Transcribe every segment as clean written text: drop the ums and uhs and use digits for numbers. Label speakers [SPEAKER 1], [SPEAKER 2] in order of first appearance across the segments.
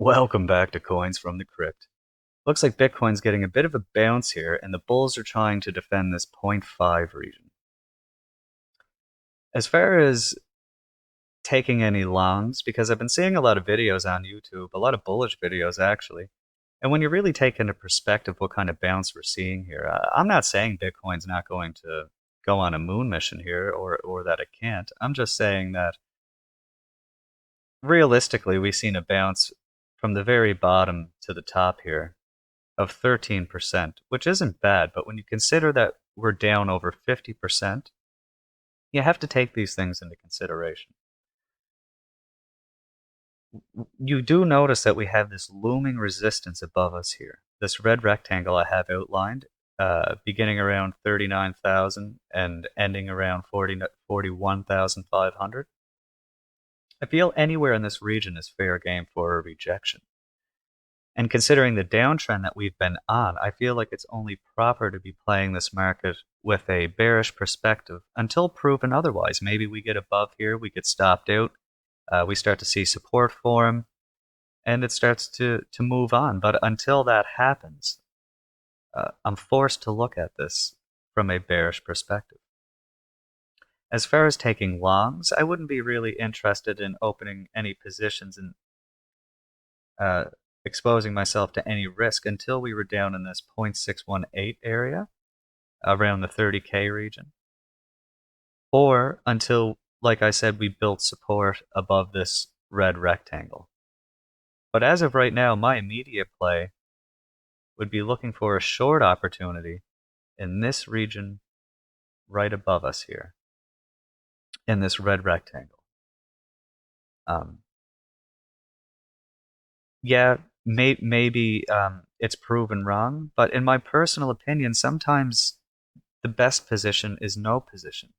[SPEAKER 1] Welcome back to Coins from the Crypt. Looks like Bitcoin's getting a bit of a bounce here, and the bulls are trying to defend this point 0.5 region. As far as taking any longs, because I've been seeing a lot of videos on YouTube, a lot of bullish videos actually, and when you really take into perspective what kind of bounce we're seeing here, I'm not saying Bitcoin's not going to go on a moon mission here or that it can't. I'm just saying that realistically we've seen a bounce from the very bottom to the top here of 13%, which isn't bad, but when you consider that we're down over 50%, you have to take these things into consideration. You do notice that we have this looming resistance above us here. This red rectangle I have outlined, beginning around 39,000 and ending around 41,500. I feel anywhere in this region is fair game for a rejection. And considering the downtrend that we've been on, I feel like it's only proper to be playing this market with a bearish perspective until proven otherwise. Maybe we get above here, we get stopped out, we start to see support form, and it starts to move on. But until that happens, I'm forced to look at this from a bearish perspective. As far as taking longs, I wouldn't be really interested in opening any positions and exposing myself to any risk until we were down in this 0.618 area around the 30K region, or until, like I said, we built support above this red rectangle. But as of right now, my immediate play would be looking for a short opportunity in this region right above us here, in this red rectangle. Yeah, maybe it's proven wrong, but in my personal opinion, sometimes the best position is no position.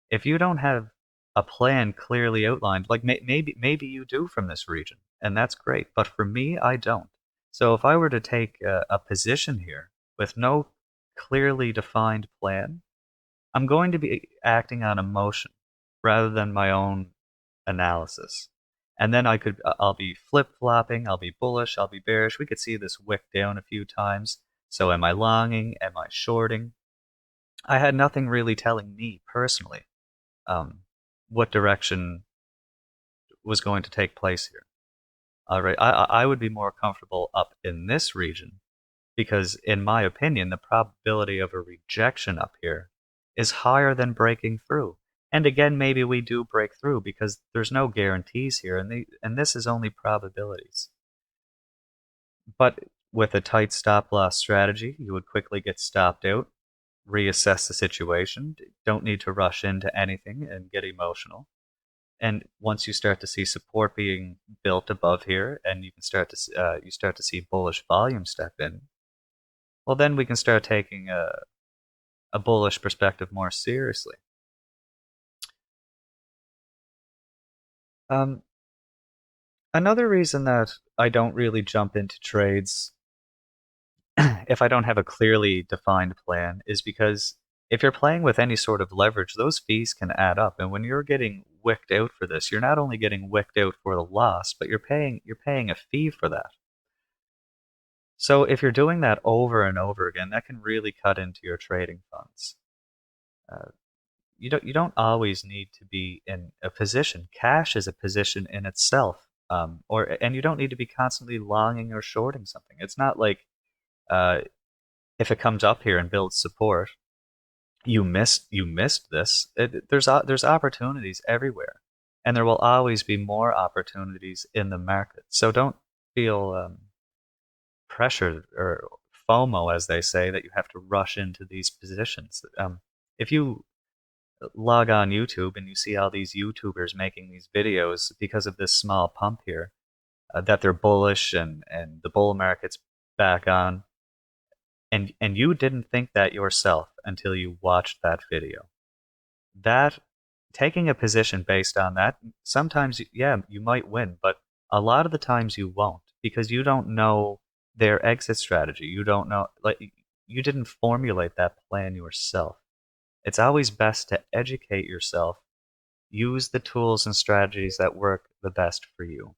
[SPEAKER 1] If you don't have a plan clearly outlined, like maybe you do from this region, and that's great. But for me, I don't. So if I were to take a position here with no clearly defined plan, I'm going to be acting on emotion rather than my own analysis. And then I'll be flip-flopping, I'll be bullish, I'll be bearish. We could see this wick down a few times. So am I longing? Am I shorting? I had nothing really telling me personally what direction was going to take place here. All right, I would be more comfortable up in this region because, in my opinion, the probability of a rejection up here is higher than breaking through. And again, maybe we do break through because there's no guarantees here, and this is only probabilities. But with a tight stop loss strategy, you would quickly get stopped out, reassess the situation, don't need to rush into anything and get emotional. And once you start to see support being built above here, and you start to see bullish volume step in, well, then we can start taking a bullish perspective more seriously. Another reason that I don't really jump into trades if I don't have a clearly defined plan is because if you're playing with any sort of leverage, those fees can add up. And when you're getting wicked out for this, you're not only getting wicked out for the loss, but you're paying a fee for that. So if you're doing that over and over again, that can really cut into your trading funds. You don't always need to be in a position. Cash is a position in itself, and you don't need to be constantly longing or shorting something. It's not like if it comes up here and builds support, you missed this. There's opportunities everywhere, and there will always be more opportunities in the market. So don't feel pressured or FOMO, as they say, that you have to rush into these positions. If you log on YouTube and you see all these YouTubers making these videos because of this small pump here, that they're bullish and the bull market's back on, and you didn't think that yourself until you watched that video. That taking a position based on that, sometimes, yeah, you might win, but a lot of the times you won't because you don't know their exit strategy. You don't know, like, you didn't formulate that plan yourself. It's always best to educate yourself, use the tools and strategies that work the best for you.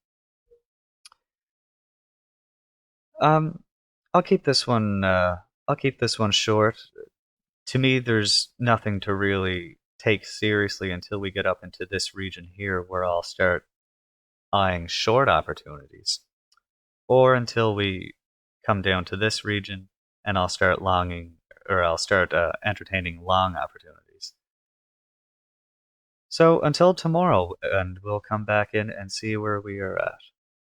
[SPEAKER 1] Um, I'll keep this one. I'll keep this one short. To me, there's nothing to really take seriously until we get up into this region here, where I'll start eyeing short opportunities, or until we come down to this region and I'll start entertaining long opportunities. So until tomorrow, and we'll come back in and see where we are at.